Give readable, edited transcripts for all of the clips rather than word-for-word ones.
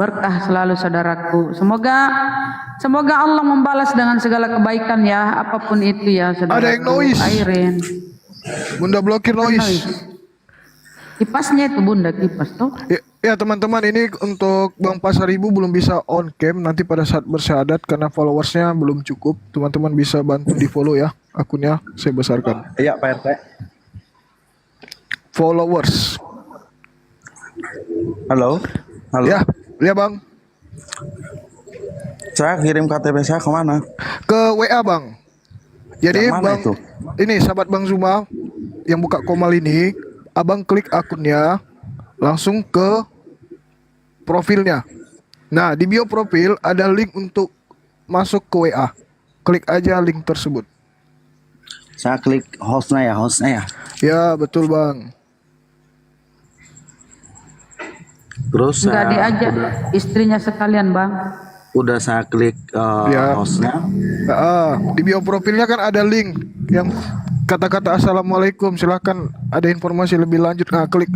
Berkah selalu saudaraku. Semoga Allah membalas dengan segala kebaikan ya, apapun itu ya saudaraku. Ada yang noise. Airin. Bunda blokir noise. Kipasnya itu Bunda, kipas toh. Ya teman-teman, ini untuk Bang Pasaribu belum bisa on cam nanti pada saat bersyahadat karena followersnya belum cukup. Teman-teman bisa bantu di follow ya akunnya, saya besarkan. Iya Pak RT. Followers. Halo. Ya Bang. Saya kirim KTP saya kemana? Ke WA Bang. Jadi Yang mana Bang, itu? ini sahabat Bang Zuma yang buka Komal ini, Abang klik akunnya, langsung ke profilnya. Nah, di bio profil ada link untuk masuk ke WA. Klik aja link tersebut. Saya klik hostnya ya. Ya, betul Bang. Terus Enggak saya diajak istrinya sekalian Bang. udah saya klik Ya. hostnya. Di bio profilnya kan ada link yang kata-kata assalamualaikum. Silahkan ada informasi lebih lanjut. Nah, klik.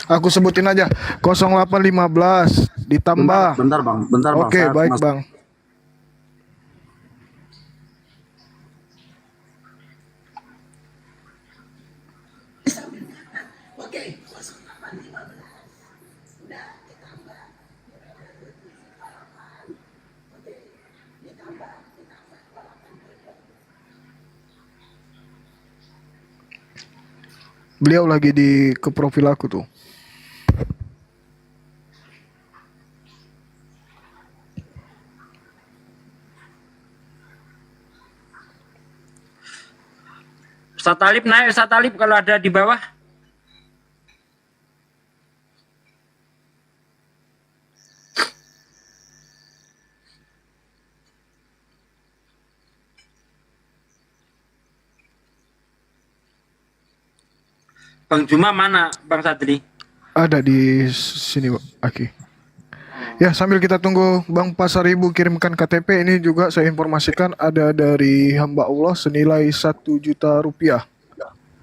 Aku sebutin aja 0815 ditambah. Bentar bang. Oke, Saya baik Bang. Beliau lagi ke profil aku tuh. Ustaz Talib naik, Ustaz Talib kalau ada di bawah. Bang Juma mana, Bang Sadri? Ada di sini, Aki. Ya, sambil kita tunggu Bang Pasaribu kirimkan KTP, ini juga saya informasikan ada dari hamba Allah senilai 1 juta rupiah.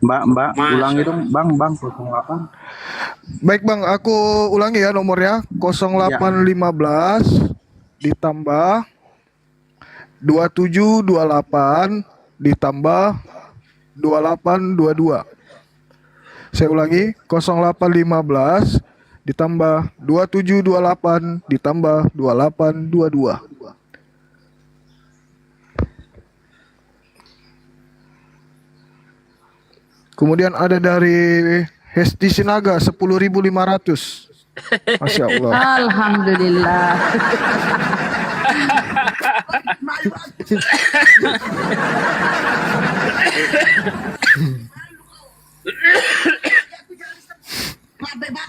Mbak, Mas. ulangi dong, Bang 08. Baik Bang, aku ulangi ya nomornya 0815 ditambah 2728 ditambah 2822. Saya ulangi 0815 ditambah 2728 ditambah 2822. Kemudian ada dari Hesti Sinaga 10.500. Masya Allah. Alhamdulillah.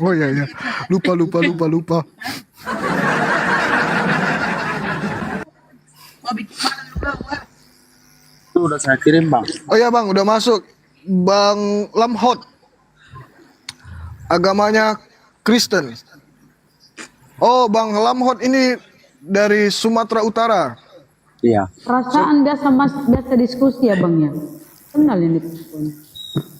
Oh iya. Lupa. Itu udah saya kirim Bang. Oh ya Bang, udah masuk. Bang Lamhot. Agamanya Kristen. Oh, Bang Lamhot ini dari Sumatera Utara. Iya. Perasaan biasa diskusi ya Bang ya. Kenal ini.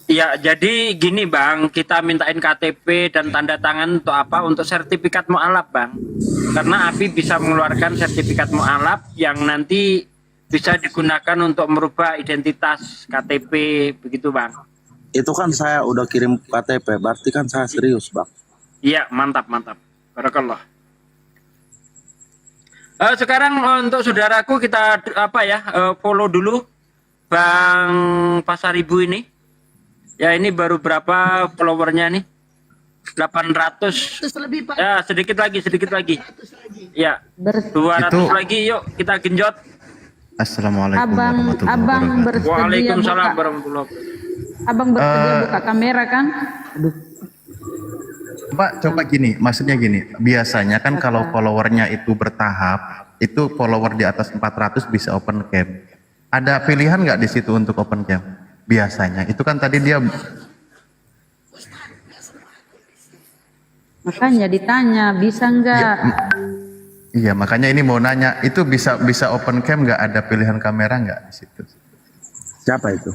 Iya, jadi gini Bang, kita mintain KTP dan tanda tangan untuk apa? Untuk sertifikat mu'alaf Bang. Karena API bisa mengeluarkan sertifikat mu'alaf yang nanti bisa digunakan untuk merubah identitas KTP, begitu Bang. Itu kan saya udah kirim KTP, berarti kan saya serius Bang. Iya, mantap. Barakallah. Sekarang untuk saudaraku kita follow dulu Bang Pasaribu ini. Ya ini baru berapa followernya nih? 800. Ya sedikit lagi. Ya 200 lagi, yuk kita genjot. Assalamualaikum warahmatullahi Abang wabarakatuh. bersedia Waalaikumsalam buka. warahmatullahi wabarakatuh. Abang bersedia buka kamera kan? Aduh. Pak, coba gini, maksudnya gini, biasanya kan kalau followernya itu bertahap, itu follower di atas 400 bisa open cam. Ada pilihan nggak di situ untuk open cam? Biasanya, itu kan tadi dia. Makanya ditanya bisa nggak? Iya, makanya ini mau nanya, itu bisa open cam nggak? Ada pilihan kamera nggak di situ? Siapa itu?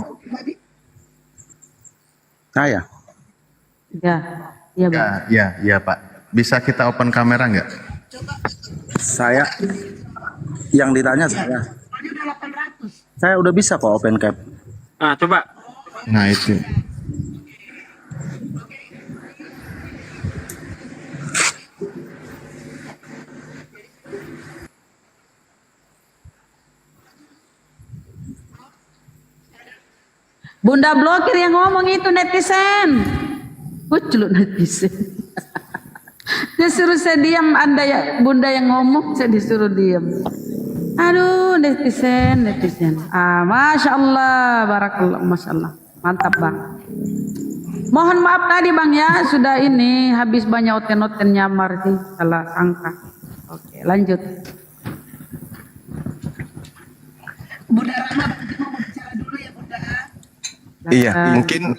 Saya. Ya, iya bang. Ya Pak. Bisa kita open kamera nggak? Saya yang ditanya saya. Saya udah bisa kok open cap. Ah, coba. Nah itu. Bunda blokir yang ngomong itu netizen. Kuculuk netizen. Dia suruh saya diam, Anda ya Bunda yang ngomong, saya disuruh diam. Aduh netizen. Masya Allah, barakallah, masya Allah, mantap bang. Mohon maaf tadi bang ya, sudah ini habis banyak oten nyamar sih, salah sangka. Oke lanjut. Iya, mungkin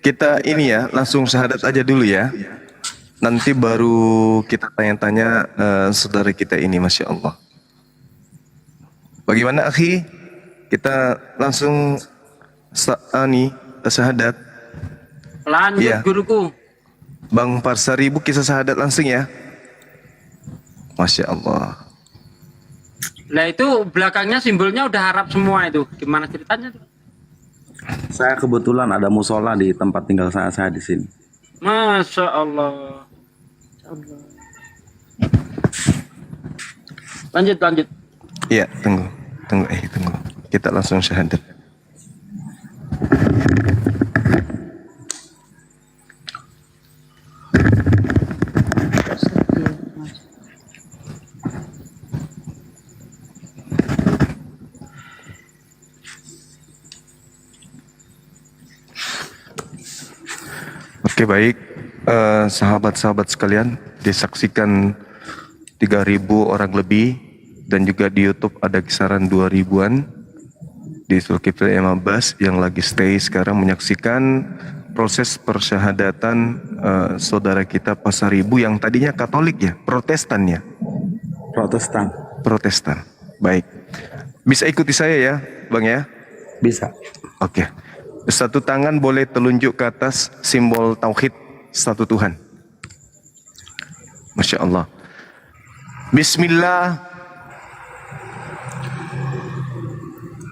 kita ini ya langsung syahadat aja dulu ya. Nanti baru kita tanya-tanya saudara kita ini, Masya Allah. Bagaimana akhi? Kita langsung syahadat. Lanjut Iya. guruku. Bang Parsaribu kisah syahadat langsung ya. Masya Allah. Lah itu belakangnya simbolnya udah Arab semua itu. Gimana ceritanya tuh? Saya kebetulan ada musola di tempat tinggal saya di sini. Masya Allah. Lanjut. Iya, tunggu. Kita langsung syahadat. Oke baik, sahabat-sahabat sekalian, disaksikan 3.000 orang lebih dan juga di YouTube ada kisaran 2.000-an di Zulkifli M. Abbas yang lagi stay sekarang menyaksikan proses persyahadatan saudara kita Pasaribu yang tadinya Katolik ya, Protestan ya. Protestan. Baik, bisa ikuti saya ya, Bang ya. Bisa. Oke. Satu tangan boleh telunjuk ke atas simbol tauhid satu Tuhan. Masya Allah. Bismillah.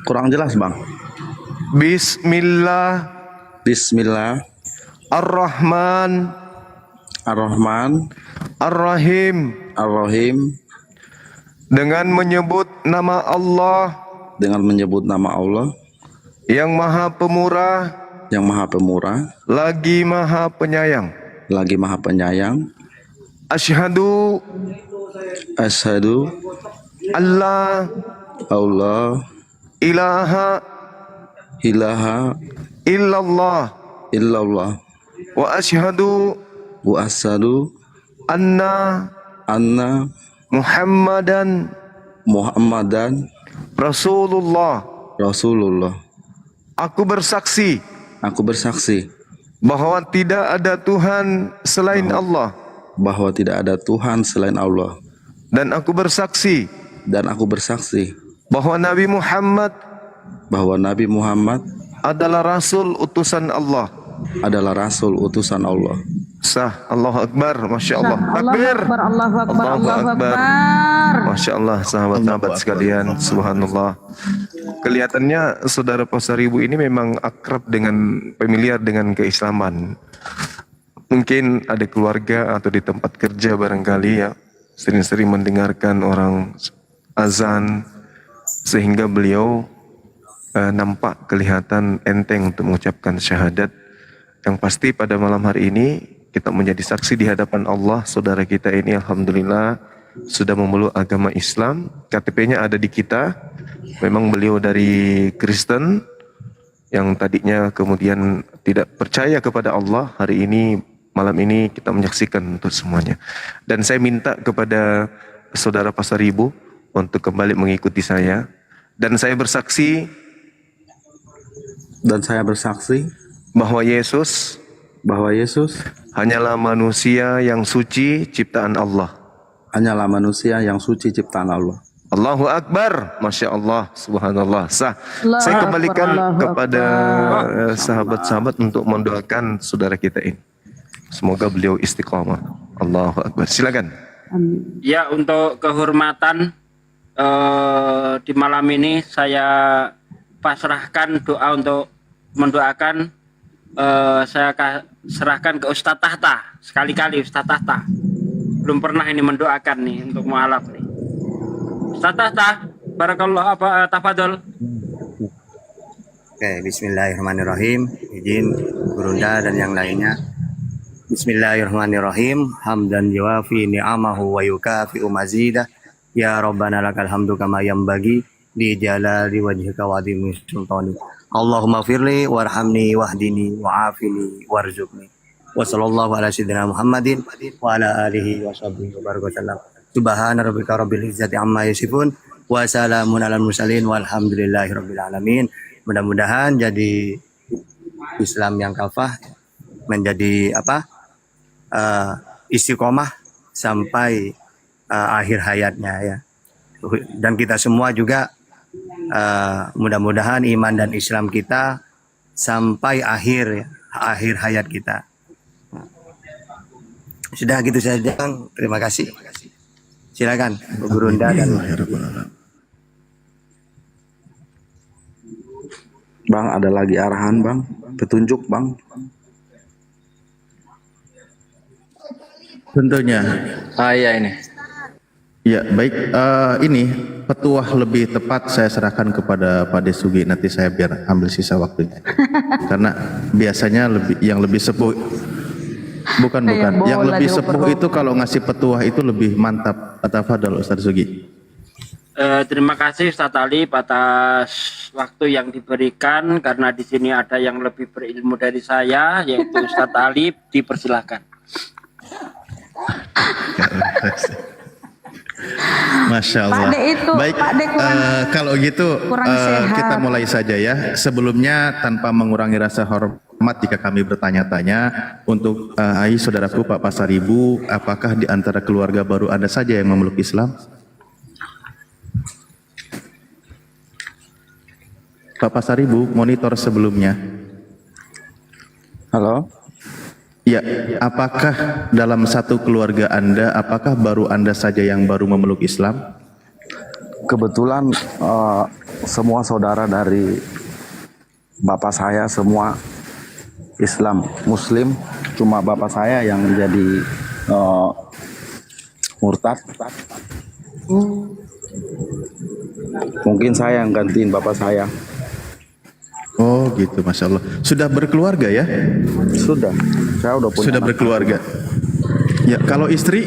Kurang jelas bang. Bismillah. Bismillah. Ar-Rahman. Ar-Rahman. Ar-Rahim. Ar-Rahim. Dengan menyebut nama Allah. Dengan menyebut nama Allah. Yang Maha Pemurah. Yang Maha Pemurah. Lagi Maha Penyayang. Lagi Maha Penyayang. Asyhadu. Asyhadu. Allah. Allah. Ilaha. Ilaha. Illallah. Illallah. Wa asyhadu. Wa asyhadu. Anna. Anna. Muhammadan. Muhammadan. Rasulullah. Rasulullah. Aku bersaksi Aku bersaksi bahwa tidak ada Tuhan selain Allah. bahwa tidak ada Tuhan selain Allah. Dan aku bersaksi Dan aku bersaksi bahwa Nabi Muhammad bahwa Nabi Muhammad adalah Rasul utusan Allah. adalah Rasul utusan Allah. Sah. Allahu Akbar. Masya Allah. Allahu Takbir. Akbar, Allahu Akbar, Allahu Allahu Akbar. Akbar. Masya Allah, sahabat-sahabat sekalian, subhanallah. Kelihatannya saudara Pasaribu ini memang akrab dengan, familiar dengan keislaman. Mungkin ada keluarga atau di tempat kerja barangkali ya, sering-sering mendengarkan orang azan, sehingga beliau nampak kelihatan enteng untuk mengucapkan syahadat. Yang pasti pada malam hari ini kita menjadi saksi di hadapan Allah, saudara kita ini alhamdulillah sudah memeluk agama Islam, KTP-nya ada di kita. Memang beliau dari Kristen yang tadinya kemudian tidak percaya kepada Allah, hari ini malam ini kita menyaksikan untuk semuanya. Dan saya minta kepada saudara Pasaribu untuk kembali mengikuti saya. Dan saya bersaksi bahwa Yesus bahwa Yesus hanyalah manusia yang suci ciptaan Allah. hanyalah manusia yang suci ciptaan Allah. Allahu Akbar, Masya Allah, Subhanallah. Sah. Allahu Saya Akbar, kembalikan Allahu kepada sahabat-sahabat untuk mendoakan saudara kita ini. Semoga beliau istiqamah. Allahu Akbar. Silakan. Amin. Ya, untuk kehormatan di malam ini saya pasrahkan doa untuk mendoakan. Saya serahkan ke Ustadz Tahta. Sekali-kali Ustadz Tahta. Belum pernah ini mendoakan nih untuk mualaf nih. Ustadz Tahta, barakallah, tafadhol. Oke, bismillahirrahmanirrahim. Izin Gurunda dan yang lainnya. Bismillahirrahmanirrahim. Hamdan yuwafi ni'amahu wa yukafi'u mazidah. Ya Rabbana lakal hamdu kama yanbaghi li jalali wajhika wa adhimi sultani. Allahumma firli warhamni wahdini wa'afini warzuqni. Wa sallallahu ala sayyidina Muhammadin wa ala alihi wa sahbihi wa baraka sallam. Subhana rabbika rabbil izzati amma yasifun wa salamun alal mursalin walhamdulillahi rabbil alamin. Mudah-mudahan jadi Islam yang kafah, menjadi istiqomah sampai akhir hayatnya ya. Dan kita semua juga mudah-mudahan iman dan Islam kita sampai akhir hayat kita. Sudah gitu saja, Bang. Terima kasih. Silakan Bu Gurunda dan Bang, ada lagi arahan Bang, petunjuk Bang. Tentunya. Iya ini. Ya, baik. Ini petuah lebih tepat saya serahkan kepada Pak Desugi. Nanti saya biar ambil sisa waktunya. Karena biasanya yang lebih sepuh. Bukan. Yang lebih sepuh itu kalau ngasih petuah itu lebih mantap. Tafadhol Ustaz Sugi. Terima kasih Ustadz Talib atas waktu yang diberikan, karena di sini ada yang lebih berilmu dari saya, yaitu Ustadz Talib. Dipersilahkan. Masya Allah. Pak De itu, baik, Pak De kalau gitu sehat. kita mulai saja ya. Sebelumnya tanpa mengurangi rasa hormat jika kami bertanya-tanya untuk saudaraku Pak Pasaribu, apakah di antara keluarga baru Anda saja yang memeluk Islam? Pak Pasaribu, monitor sebelumnya. Halo. Ya, apakah dalam satu keluarga Anda, apakah baru Anda saja yang baru memeluk Islam? Kebetulan semua saudara dari bapak saya semua Islam, Muslim, cuma bapak saya yang jadi murtad. Mungkin saya yang gantiin bapak saya. Oh gitu, Masya Allah. Sudah berkeluarga ya? Sudah, saya udah punya Sudah anak. berkeluarga. Ya, kalau istri?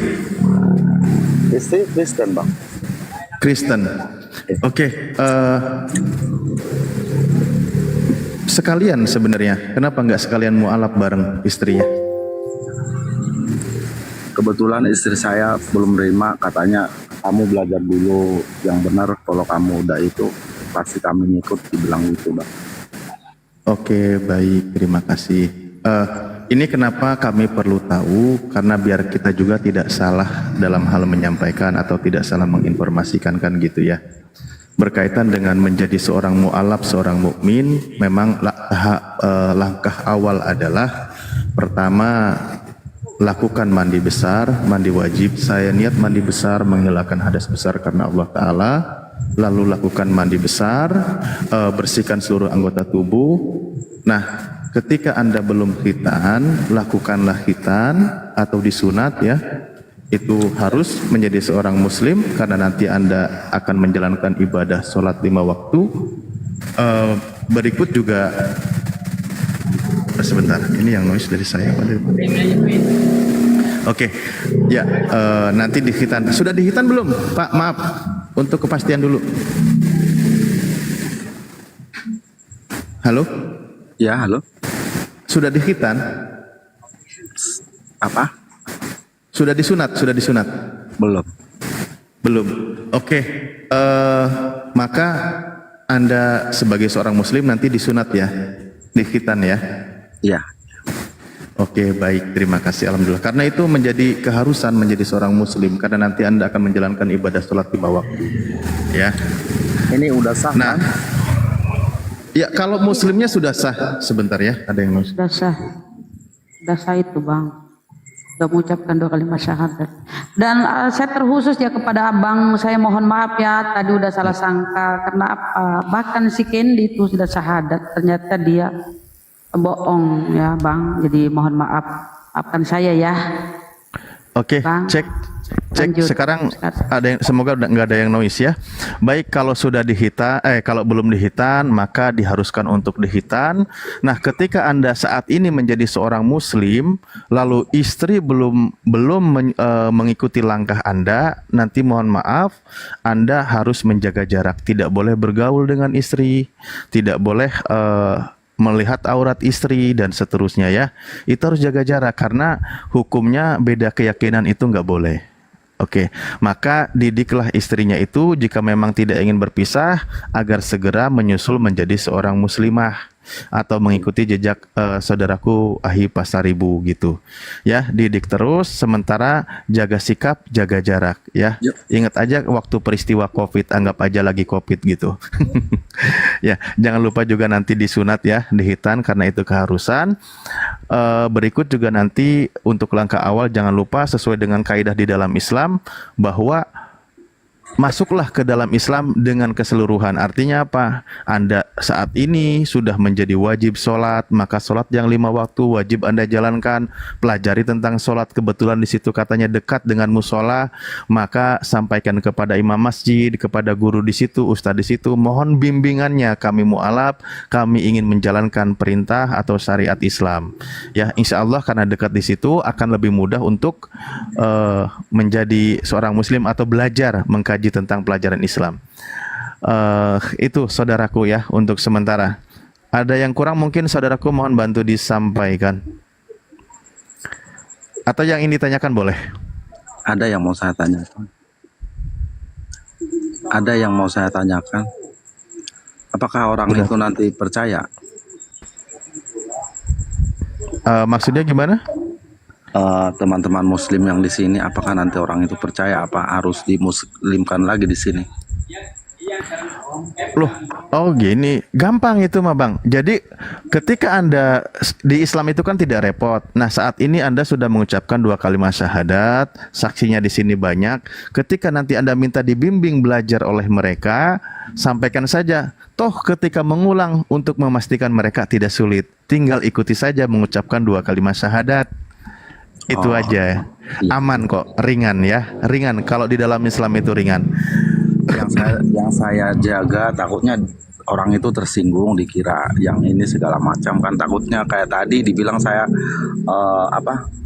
Istri Kristen Bang. Kristen. Oke. Sekalian sebenarnya. Kenapa nggak sekalian mualaf bareng istrinya? Kebetulan istri saya belum terima, katanya kamu belajar dulu yang benar, kalau kamu udah itu pasti kami ngikut, dibilang itu Bang. Oke, baik. Terima kasih. Ini kenapa kami perlu tahu, karena biar kita juga tidak salah dalam hal menyampaikan atau tidak salah menginformasikan kan gitu ya. Berkaitan dengan menjadi seorang mu'alaf, seorang mukmin, memang langkah awal adalah pertama lakukan mandi besar, mandi wajib. Saya niat mandi besar menghilangkan hadas besar karena Allah Ta'ala. Lalu lakukan mandi besar, bersihkan seluruh anggota tubuh. Nah, ketika Anda belum khitan, lakukanlah khitan atau disunat ya. Itu harus menjadi seorang muslim, karena nanti Anda akan menjalankan ibadah sholat 5 waktu. Berikut juga, sebentar, ini yang noise dari saya. Oke, ya, nanti dihitan. Sudah dihitan belum, Pak? Maaf, untuk kepastian dulu. Halo? Ya, halo. Sudah dihitan? Apa? Sudah disunat? Sudah disunat? Belum. Belum. Oke, maka Anda sebagai seorang muslim nanti disunat ya, dihitan ya. Ya. Oke, baik. Terima kasih. Alhamdulillah. Karena itu menjadi keharusan menjadi seorang muslim. Karena nanti Anda akan menjalankan ibadah sholat 5 waktu. Ya. Ini udah sah Nah, kan? ya kalau muslimnya sudah sah. Sebentar ya, ada yang mau. Sudah sah itu bang. Sudah mengucapkan 2 kalimat syahadat. Dan saya terkhusus ya kepada abang, saya mohon maaf ya tadi udah salah sangka karena bahkan si Kendi itu sudah syahadat, ternyata dia bohong ya bang. Jadi mohon maafkan saya ya. Oke, Bang, cek lanjut. sekarang ada yang, semoga nggak ada yang noise ya. Baik, kalau sudah dihitan, kalau belum dihitan maka diharuskan untuk dihitan. Nah, ketika Anda saat ini menjadi seorang muslim, lalu istri belum mengikuti langkah Anda, nanti mohon maaf, Anda harus menjaga jarak, tidak boleh bergaul dengan istri, tidak boleh melihat aurat istri dan seterusnya ya. Itu harus jaga jarak karena hukumnya beda keyakinan itu nggak boleh. Oke, maka didiklah istrinya itu jika memang tidak ingin berpisah agar segera menyusul menjadi seorang muslimah atau mengikuti jejak saudaraku Ahi Pasaribu gitu. Ya, didik terus sementara jaga sikap, jaga jarak ya. Yuk. Ingat aja waktu peristiwa Covid, anggap aja lagi Covid gitu. Ya, jangan lupa juga nanti disunat ya, dihitan karena itu keharusan. Berikut juga nanti untuk langkah awal jangan lupa sesuai dengan kaidah di dalam Islam bahwa masuklah ke dalam Islam dengan keseluruhan. Artinya apa? Anda saat ini sudah menjadi wajib sholat, maka sholat yang 5 waktu wajib Anda jalankan. Pelajari tentang sholat, kebetulan di situ katanya dekat dengan musola, maka sampaikan kepada imam masjid, kepada guru di situ, ustadz di situ, mohon bimbingannya. Kami mu'alaf, kami ingin menjalankan perintah atau syariat Islam. Ya, insya Allah karena dekat di situ akan lebih mudah untuk menjadi seorang muslim atau belajar mengkaji tentang pelajaran Islam. Itu saudaraku ya untuk sementara. Ada yang kurang mungkin saudaraku mohon bantu disampaikan. Atau yang ini ditanyakan boleh. Ada yang mau saya tanyakan. Ada yang mau saya tanyakan. Apakah orang itu nanti percaya? Maksudnya gimana? Teman-teman muslim yang di sini, apakah nanti orang itu percaya apa harus dimuslimkan lagi di sini? Loh, oh gini, gampang itu mah bang. Jadi ketika Anda di Islam itu kan tidak repot. Nah saat ini Anda sudah mengucapkan 2 kalimat syahadat, saksinya di sini banyak. Ketika nanti Anda minta dibimbing belajar oleh mereka, sampaikan saja. Toh ketika mengulang untuk memastikan mereka tidak sulit, tinggal ikuti saja mengucapkan 2 kalimat syahadat. Itu aja, aman kok, ringan ya, ringan. Kalau di dalam Islam itu ringan. Yang saya jaga takutnya orang itu tersinggung dikira yang ini segala macam kan, takutnya kayak tadi dibilang saya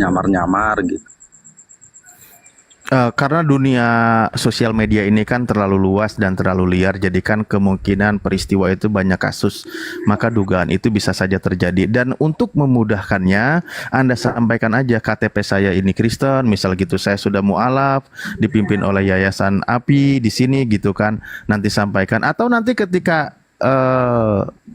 nyamar-nyamar gitu. Karena dunia sosial media ini kan terlalu luas dan terlalu liar, jadi kan kemungkinan peristiwa itu banyak kasus, maka dugaan itu bisa saja terjadi. Dan untuk memudahkannya, Anda sampaikan aja KTP saya ini Kristen, misal gitu, saya sudah mu'alaf, dipimpin oleh Yayasan API di sini gitu kan, nanti sampaikan. Atau nanti ketika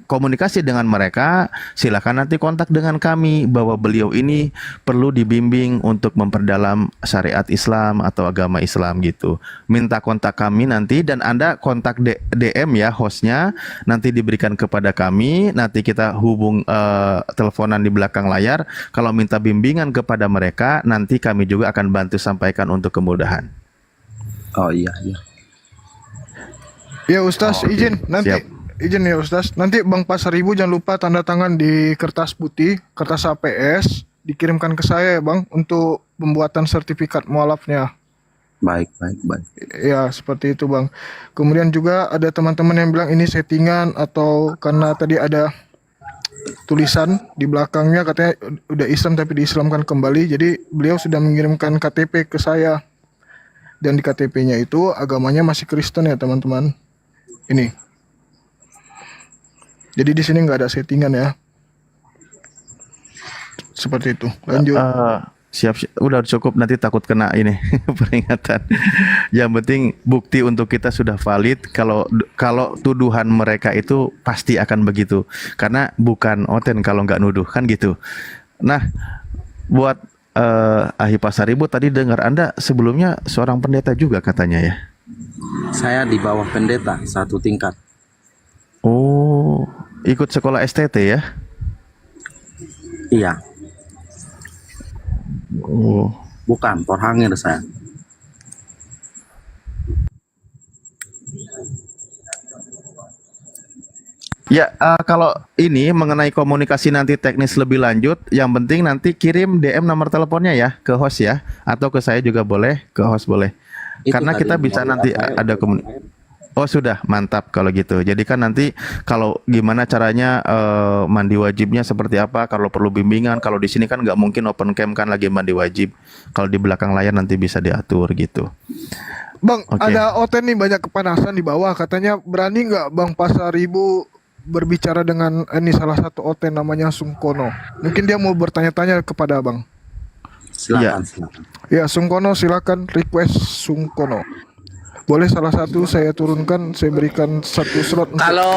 komunikasi dengan mereka, silakan nanti kontak dengan kami bahwa beliau ini perlu dibimbing untuk memperdalam syariat Islam atau agama Islam gitu. Minta kontak kami nanti dan Anda kontak DM ya hostnya, nanti diberikan kepada kami, nanti kita hubung teleponan di belakang layar. Kalau minta bimbingan kepada mereka, nanti kami juga akan bantu sampaikan untuk kemudahan. Oh iya. Ya Ustaz, izin nanti. Siap. Izin ya Ustaz, nanti Bang Pasaribu jangan lupa tanda tangan di kertas putih, kertas APS, dikirimkan ke saya ya Bang untuk pembuatan sertifikat mualafnya. Baik. Ya seperti itu Bang. Kemudian juga ada teman-teman yang bilang ini settingan atau karena tadi ada tulisan di belakangnya katanya udah Islam tapi diislamkan kembali. Jadi beliau sudah mengirimkan KTP ke saya. Dan di KTP-nya itu agamanya masih Kristen ya teman-teman. Ini. Jadi di sini nggak ada settingan ya. Seperti itu. Lanjut. Siap, udah cukup, nanti takut kena ini peringatan. Yang penting bukti untuk kita sudah valid. Kalau tuduhan mereka itu pasti akan begitu, karena bukan oten kalau nggak nuduh kan gitu. Nah, buat Ahi Pasaribu, tadi dengar Anda sebelumnya seorang pendeta juga katanya ya. Saya di bawah pendeta 1 tingkat. Oh, ikut sekolah STT ya? Iya, Oh. bukan Porhangir saya. Ya, kalau ini mengenai komunikasi nanti teknis lebih lanjut, yang penting nanti kirim DM nomor teleponnya ya ke host ya, atau ke saya juga boleh, ke host boleh. Itu Karena tadi kita bisa mau nanti saya ada komunikasi. Oh sudah, mantap kalau gitu. Jadi kan nanti kalau gimana caranya mandi wajibnya seperti apa, kalau perlu bimbingan, kalau di sini kan nggak mungkin open cam kan lagi mandi wajib. Kalau di belakang layar nanti bisa diatur gitu. Bang, Oke. ada Oten nih banyak kepanasan di bawah. Katanya berani nggak Bang Pasaribu berbicara dengan ini salah satu Oten namanya Sungkono. Mungkin dia mau bertanya-tanya kepada Abang. Silakan, silakan. Ya, Sungkono silakan request Sungkono. Boleh salah satu saya turunkan, saya berikan 1 slot untuk Oten. Kalau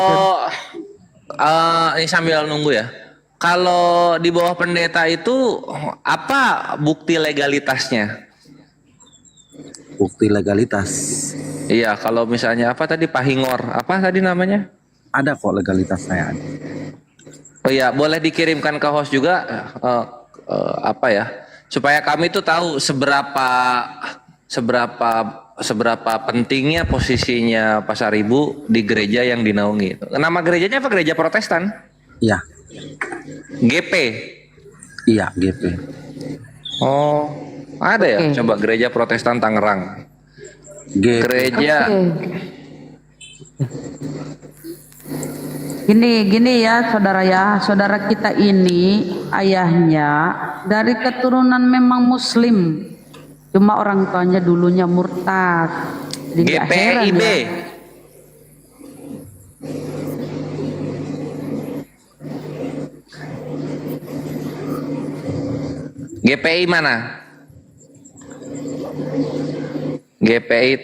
ini sambil nunggu ya. Kalau di bawah pendeta itu apa bukti legalitasnya? Bukti legalitas. Iya, kalau misalnya apa tadi Pahingor, apa tadi namanya? Ada kok legalitas saya ada. Oh iya, boleh dikirimkan ke host juga apa ya? Supaya kami tuh tahu seberapa pentingnya posisinya Pasaribu di gereja yang dinaungi. Nama gerejanya apa? Gereja Protestan? Iya, GP. iya GP. Oh, ada ya? Oke. Coba Gereja Protestan Tangerang. GP. Gereja Gini ya saudara kita ini ayahnya dari keturunan memang Muslim, cuma orang tuanya dulunya murtad. Jadi nggak heran GPIB. ya. GPI mana? GPI